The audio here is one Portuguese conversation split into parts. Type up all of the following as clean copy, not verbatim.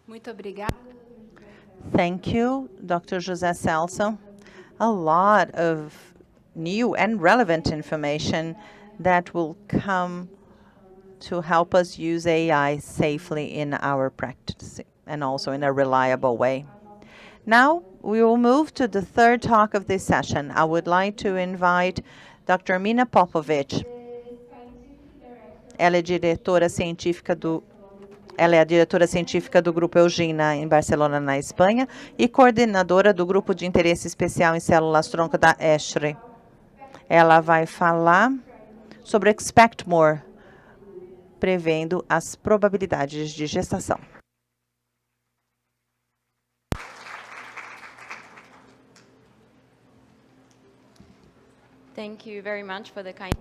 Muito obrigada. Thank you, Dr. José Celso. A lot of new and relevant information that will come to help us use AI safely in our practice and also in a reliable way. Now, we will move to the third talk of this session. I would like to invite Dr. Mina Popovic. Ela é a diretora científica do Grupo Eugina, em Barcelona, na Espanha, e coordenadora do Grupo de Interesse Especial em Células-Tronco da ESHRE. Ela vai falar sobre Expect More, prevendo as probabilidades de gestação. Thank you very much for the kind.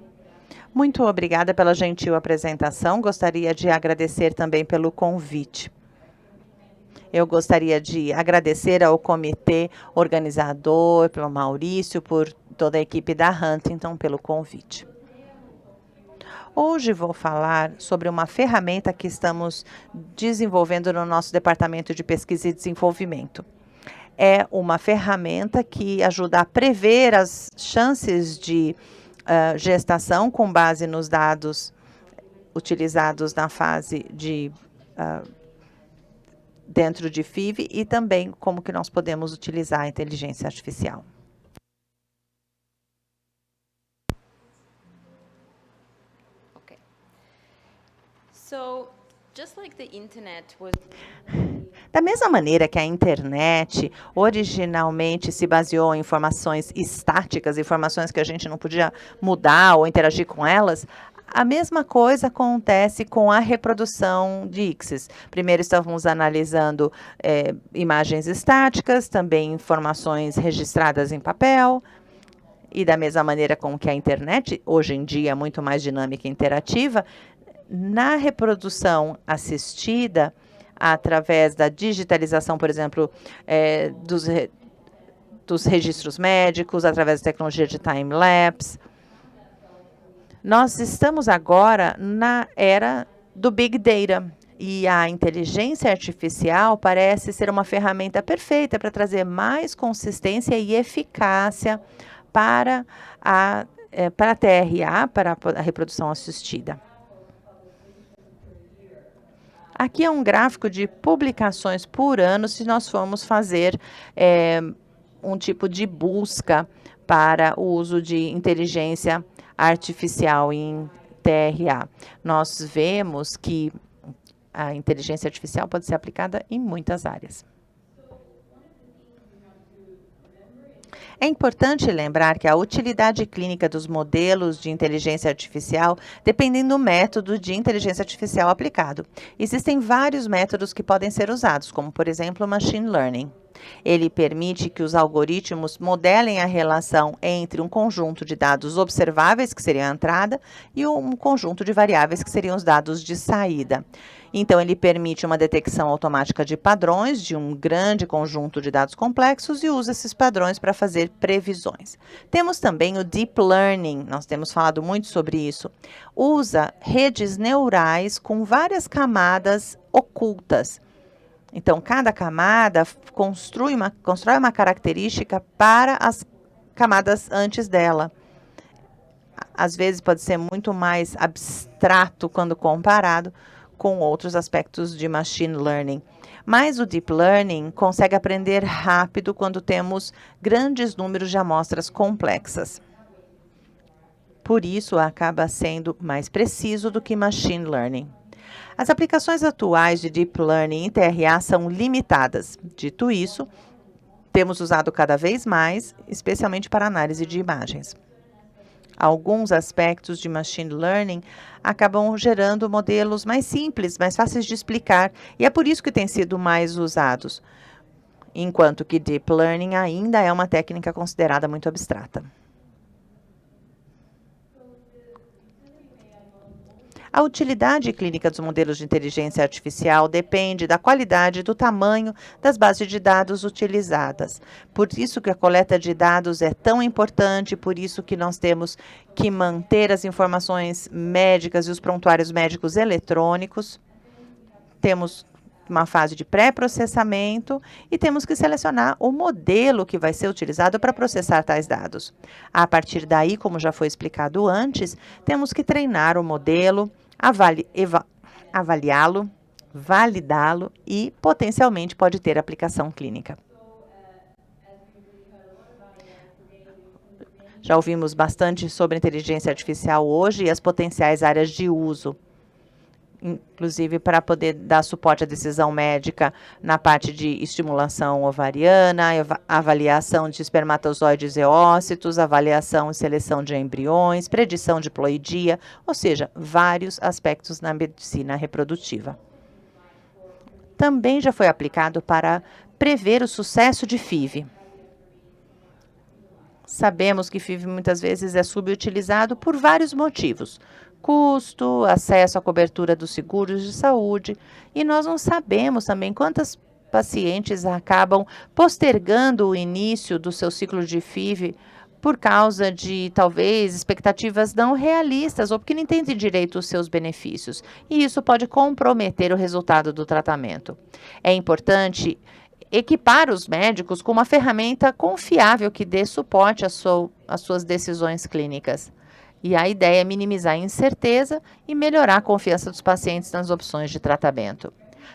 Muito obrigada pela gentil apresentação. Gostaria de agradecer também pelo convite. Eu gostaria de agradecer ao comitê organizador, pelo Maurício, por toda a equipe da Huntington, pelo convite. Hoje vou falar sobre uma ferramenta que estamos desenvolvendo no nosso Departamento de Pesquisa e Desenvolvimento. É uma ferramenta que ajuda a prever as chances de gestação com base nos dados utilizados na fase de dentro de FIV e também como que nós podemos utilizar a inteligência artificial. Okay. So, just like the internet was Da mesma maneira que a internet originalmente se baseou em informações estáticas, informações que a gente não podia mudar ou interagir com elas, a mesma coisa acontece com a reprodução de ICSIs. Primeiro estávamos analisando imagens estáticas, também informações registradas em papel, e da mesma maneira com que a internet, hoje em dia, é muito mais dinâmica e interativa, na reprodução assistida, através da digitalização, por exemplo, dos registros médicos, através da tecnologia de time-lapse. Nós estamos agora na era do Big Data. E a inteligência artificial parece ser uma ferramenta perfeita para trazer mais consistência e eficácia para a TRA, para a reprodução assistida. Aqui é um gráfico de publicações por ano, se nós formos fazer um tipo de busca para o uso de inteligência artificial em TRA. Nós vemos que a inteligência artificial pode ser aplicada em muitas áreas. É importante lembrar que a utilidade clínica dos modelos de inteligência artificial dependem do método de inteligência artificial aplicado. Existem vários métodos que podem ser usados, como, por exemplo, o machine learning. Ele permite que os algoritmos modelem a relação entre um conjunto de dados observáveis, que seria a entrada, e um conjunto de variáveis, que seriam os dados de saída. Então, ele permite uma detecção automática de padrões de um grande conjunto de dados complexos e usa esses padrões para fazer previsões. Temos também o Deep Learning, nós temos falado muito sobre isso. Usa redes neurais com várias camadas ocultas. Então, cada camada constrói uma característica para as camadas antes dela. Às vezes, pode ser muito mais abstrato quando comparado com outros aspectos de machine learning. Mas o deep learning consegue aprender rápido quando temos grandes números de amostras complexas. Por isso, acaba sendo mais preciso do que machine learning. As aplicações atuais de deep learning em TRA são limitadas. Dito isso, temos usado cada vez mais, especialmente para análise de imagens. Alguns aspectos de machine learning acabam gerando modelos mais simples, mais fáceis de explicar, e é por isso que têm sido mais usados, enquanto que deep learning ainda é uma técnica considerada muito abstrata. A utilidade clínica dos modelos de inteligência artificial depende da qualidade e do tamanho das bases de dados utilizadas. Por isso que a coleta de dados é tão importante, por isso que nós temos que manter as informações médicas e os prontuários médicos eletrônicos. Temos uma fase de pré-processamento e temos que selecionar o modelo que vai ser utilizado para processar tais dados. A partir daí, como já foi explicado antes, temos que treinar o modelo, avaliá-lo, validá-lo e, potencialmente, pode ter aplicação clínica. Já ouvimos bastante sobre inteligência artificial hoje e as potenciais áreas de uso, inclusive para poder dar suporte à decisão médica na parte de estimulação ovariana, avaliação de espermatozoides e ócitos, avaliação e seleção de embriões, predição de ploidia, ou seja, vários aspectos na medicina reprodutiva. Também já foi aplicado para prever o sucesso de FIV. Sabemos que FIV muitas vezes é subutilizado por vários motivos. Custo, acesso à cobertura dos seguros de saúde, e nós não sabemos também quantas pacientes acabam postergando o início do seu ciclo de FIV por causa de, talvez, expectativas não realistas ou porque não entendem direito os seus benefícios. E isso pode comprometer o resultado do tratamento. É importante equipar os médicos com uma ferramenta confiável que dê suporte às suas decisões clínicas. E a ideia é minimizar a incerteza e melhorar a confiança dos pacientes nas opções de tratamento.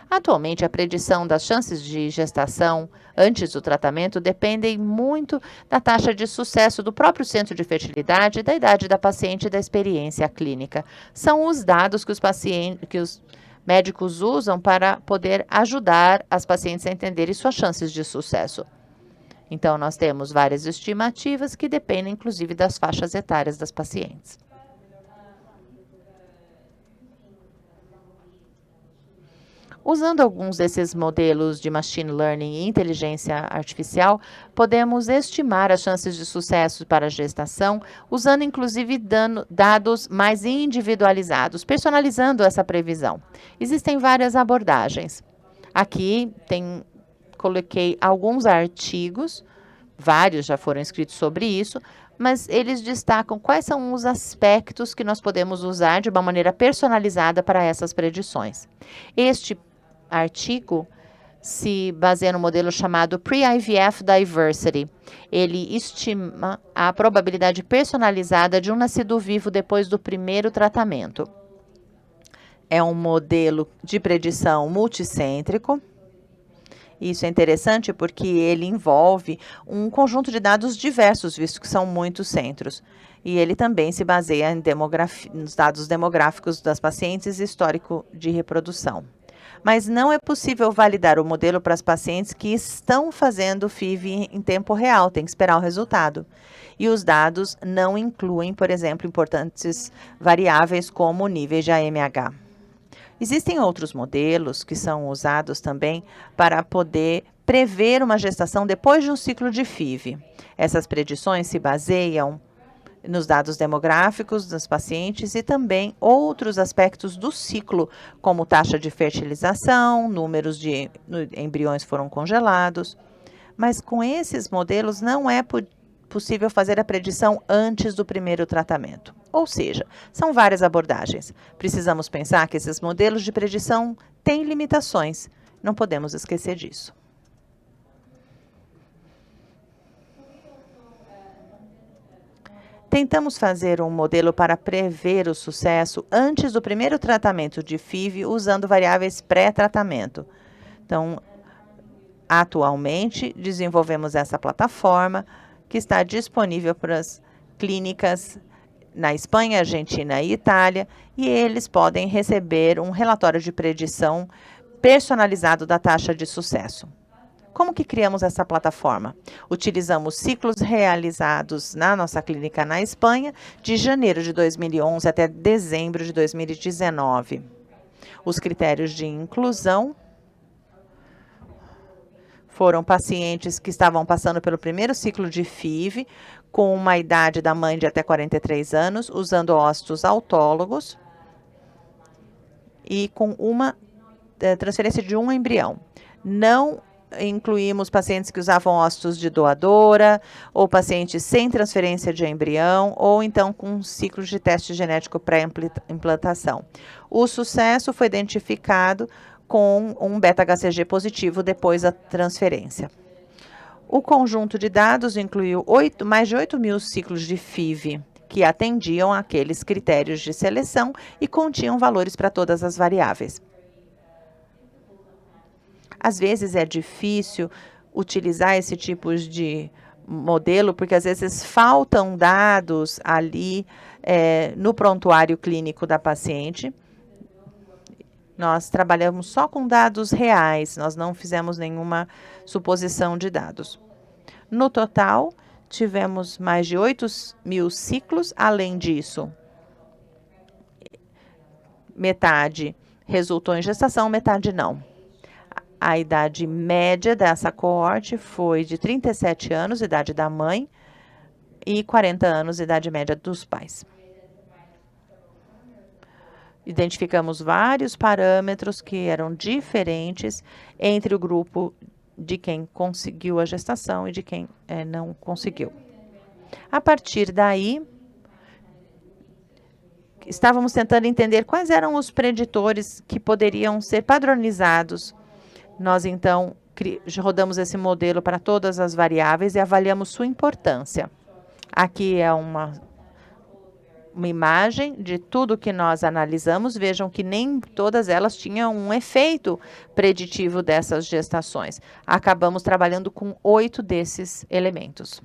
Atualmente, a predição das chances de gestação antes do tratamento dependem muito da taxa de sucesso do próprio centro de fertilidade, da idade da paciente e da experiência clínica. São os dados que os médicos usam para poder ajudar as pacientes a entenderem suas chances de sucesso. Então, nós temos várias estimativas que dependem, inclusive, das faixas etárias das pacientes. Usando alguns desses modelos de machine learning e inteligência artificial, podemos estimar as chances de sucesso para a gestação, usando inclusive dados mais individualizados, personalizando essa previsão. Existem várias abordagens. Aqui coloquei alguns artigos, vários já foram escritos sobre isso, mas eles destacam quais são os aspectos que nós podemos usar de uma maneira personalizada para essas predições. Este artigo se baseia no modelo chamado Pre-IVF Diversity. Ele estima a probabilidade personalizada de um nascido vivo depois do primeiro tratamento. É um modelo de predição multicêntrico. Isso é interessante porque ele envolve um conjunto de dados diversos, visto que são muitos centros. E ele também se baseia nos dados demográficos das pacientes e histórico de reprodução. Mas não é possível validar o modelo para as pacientes que estão fazendo FIV em tempo real, tem que esperar o resultado. E os dados não incluem, por exemplo, importantes variáveis como níveis de AMH. Existem outros modelos que são usados também para poder prever uma gestação depois de um ciclo de FIV. Essas predições se baseiam nos dados demográficos dos pacientes e também outros aspectos do ciclo, como taxa de fertilização, números de embriões foram congelados. Mas com esses modelos não é possível fazer a predição antes do primeiro tratamento. Ou seja, são várias abordagens. Precisamos pensar que esses modelos de predição têm limitações. Não podemos esquecer disso. Tentamos fazer um modelo para prever o sucesso antes do primeiro tratamento de FIV usando variáveis pré-tratamento. Então, atualmente, desenvolvemos essa plataforma que está disponível para as clínicas na Espanha, Argentina e Itália, e eles podem receber um relatório de predição personalizado da taxa de sucesso. Como que criamos essa plataforma? Utilizamos ciclos realizados na nossa clínica na Espanha, de janeiro de 2011 até dezembro de 2019. Os critérios de inclusão foram pacientes que estavam passando pelo primeiro ciclo de FIV, com uma idade da mãe de até 43 anos, usando ócitos autólogos e com uma transferência de um embrião. Não incluímos pacientes que usavam ócitos de doadora, ou pacientes sem transferência de embrião, ou então com ciclos de teste genético pré-implantação. O sucesso foi identificado com um beta-HCG positivo depois da transferência. O conjunto de dados incluiu mais de 8.000 ciclos de FIV, que atendiam àqueles critérios de seleção e continham valores para todas as variáveis. Às vezes é difícil utilizar esse tipo de modelo, porque às vezes faltam dados ali no prontuário clínico da paciente. Nós trabalhamos só com dados reais, nós não fizemos nenhuma suposição de dados. No total, tivemos mais de 8.000 ciclos. Além disso, metade resultou em gestação, metade não. A idade média dessa coorte foi de 37 anos, idade da mãe, e 40 anos, idade média dos pais. Identificamos vários parâmetros que eram diferentes entre o grupo de quem conseguiu a gestação e de quem não conseguiu. A partir daí, estávamos tentando entender quais eram os preditores que poderiam ser padronizados. Nós, então, rodamos esse modelo para todas as variáveis e avaliamos sua importância. Aqui é uma imagem de tudo que nós analisamos. Vejam que nem todas elas tinham um efeito preditivo dessas gestações. Acabamos trabalhando com 8 desses elementos.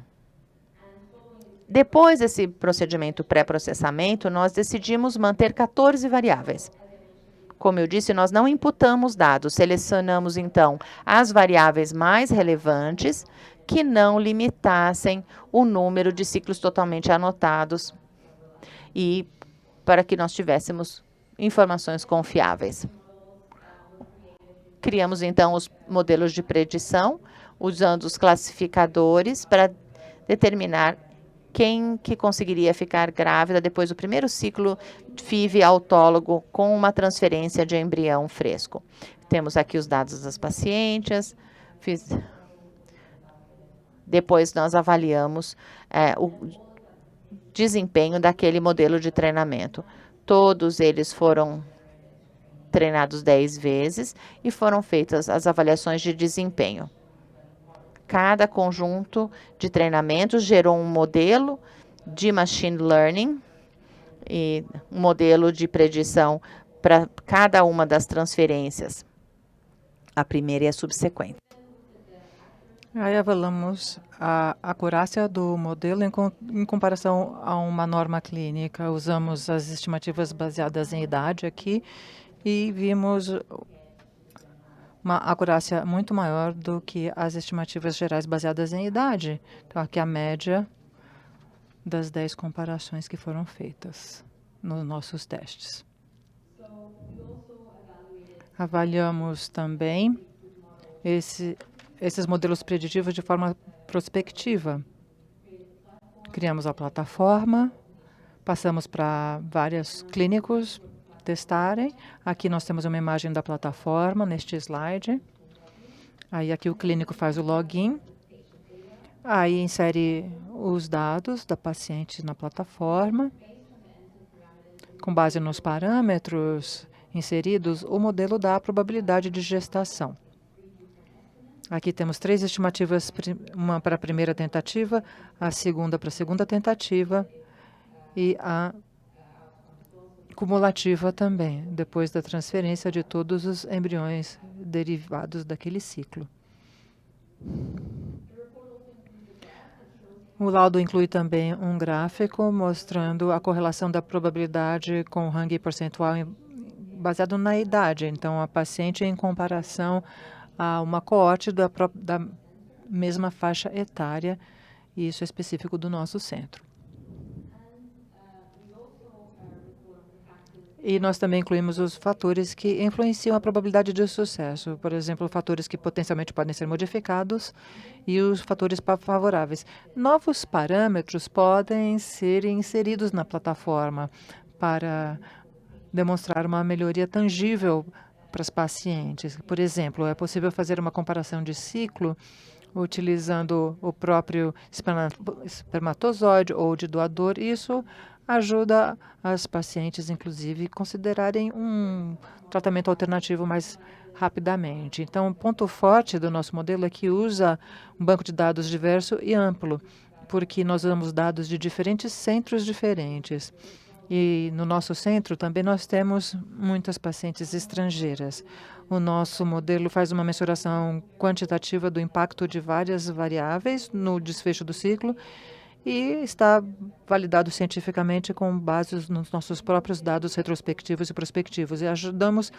Depois desse procedimento pré-processamento, nós decidimos manter 14 variáveis. Como eu disse, nós não imputamos dados, selecionamos, então, as variáveis mais relevantes que não limitassem o número de ciclos totalmente anotados e para que nós tivéssemos informações confiáveis. Criamos, então, os modelos de predição, usando os classificadores para determinar quem que conseguiria ficar grávida depois do primeiro ciclo FIV autólogo com uma transferência de embrião fresco. Temos aqui os dados das pacientes. Depois nós avaliamos o desempenho daquele modelo de treinamento. Todos eles foram treinados 10 vezes e foram feitas as avaliações de desempenho. Cada conjunto de treinamentos gerou um modelo de machine learning e um modelo de predição para cada uma das transferências, a primeira e a subsequente. Aí avaliamos a acurácia do modelo em comparação a uma norma clínica. Usamos as estimativas baseadas em idade aqui e vimos uma acurácia muito maior do que as estimativas gerais baseadas em idade. Então, aqui a média das 10 comparações que foram feitas nos nossos testes. Avaliamos também esses modelos preditivos de forma prospectiva. Criamos a plataforma, passamos para vários clínicos testarem. Aqui nós temos uma imagem da plataforma neste slide. Aí aqui o clínico faz o login. Aí insere os dados da paciente na plataforma. Com base nos parâmetros inseridos, o modelo dá a probabilidade de gestação. Aqui temos 3 estimativas, uma para a primeira tentativa, a segunda para a segunda tentativa e a cumulativa também, depois da transferência de todos os embriões derivados daquele ciclo. O laudo inclui também um gráfico mostrando a correlação da probabilidade com o ranking percentual baseado na idade. Então, a paciente em comparação a uma coorte da mesma faixa etária, e isso é específico do nosso centro. E nós também incluímos os fatores que influenciam a probabilidade de sucesso. Por exemplo, fatores que potencialmente podem ser modificados e os fatores favoráveis. Novos parâmetros podem ser inseridos na plataforma para demonstrar uma melhoria tangível para as pacientes. Por exemplo, é possível fazer uma comparação de ciclo utilizando o próprio espermatozoide ou de doador. Isso ajuda as pacientes, inclusive, considerarem um tratamento alternativo mais rapidamente. Então, o ponto forte do nosso modelo é que usa um banco de dados diverso e amplo, porque nós usamos dados de diferentes centros diferentes. E no nosso centro também nós temos muitas pacientes estrangeiras. O nosso modelo faz uma mensuração quantitativa do impacto de várias variáveis no desfecho do ciclo e está validado cientificamente com base nos nossos próprios dados retrospectivos e prospectivos. E ajudamos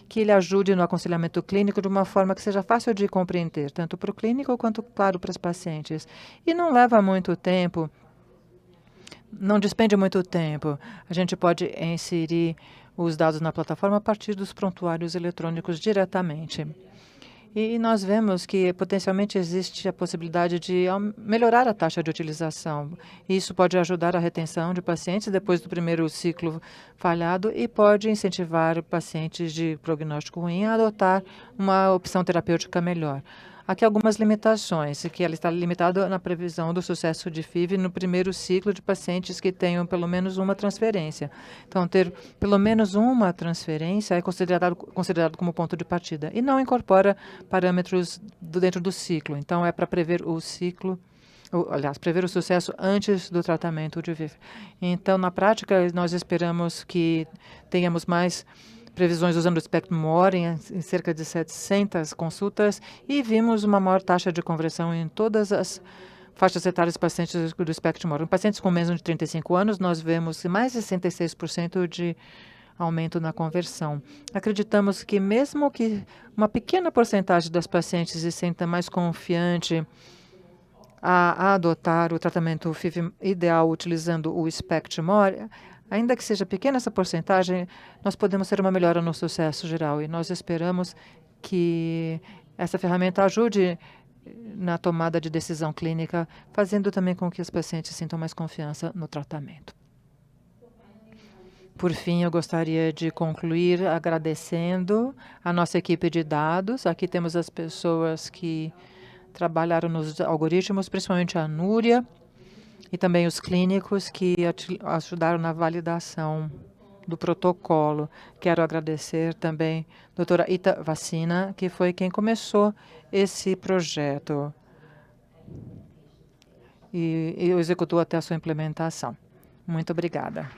que ele ajude no aconselhamento clínico de uma forma que seja fácil de compreender, tanto para o clínico quanto, claro, para os pacientes. E não leva muito tempo. Não despende muito tempo. A gente pode inserir os dados na plataforma a partir dos prontuários eletrônicos diretamente. E nós vemos que potencialmente existe a possibilidade de melhorar a taxa de utilização. Isso pode ajudar a retenção de pacientes depois do primeiro ciclo falhado e pode incentivar pacientes de prognóstico ruim a adotar uma opção terapêutica melhor. Aqui algumas limitações, que ela está limitada na previsão do sucesso de FIV no primeiro ciclo de pacientes que tenham pelo menos uma transferência. Então, ter pelo menos uma transferência é considerado como ponto de partida e não incorpora parâmetros dentro do ciclo. Então, é para prever o ciclo, aliás, prever o sucesso antes do tratamento de FIV. Então, na prática, nós esperamos que tenhamos mais previsões usando o Spectrum More em cerca de 700 consultas e vimos uma maior taxa de conversão em todas as faixas etárias pacientes do Spectrum More. Em pacientes com menos de 35 anos, nós vemos mais de 66% de aumento na conversão. Acreditamos que mesmo que uma pequena porcentagem das pacientes se sinta mais confiante a adotar o tratamento FIV ideal utilizando o Spectrum More, ainda que seja pequena essa porcentagem, nós podemos ter uma melhora no sucesso geral e nós esperamos que essa ferramenta ajude na tomada de decisão clínica, fazendo também com que os pacientes sintam mais confiança no tratamento. Por fim, eu gostaria de concluir agradecendo a nossa equipe de dados. Aqui temos as pessoas que trabalharam nos algoritmos, principalmente a Núria, e também os clínicos que ajudaram na validação do protocolo. Quero agradecer também a doutora Ita Vacina, que foi quem começou esse projeto e executou até a sua implementação. Muito obrigada.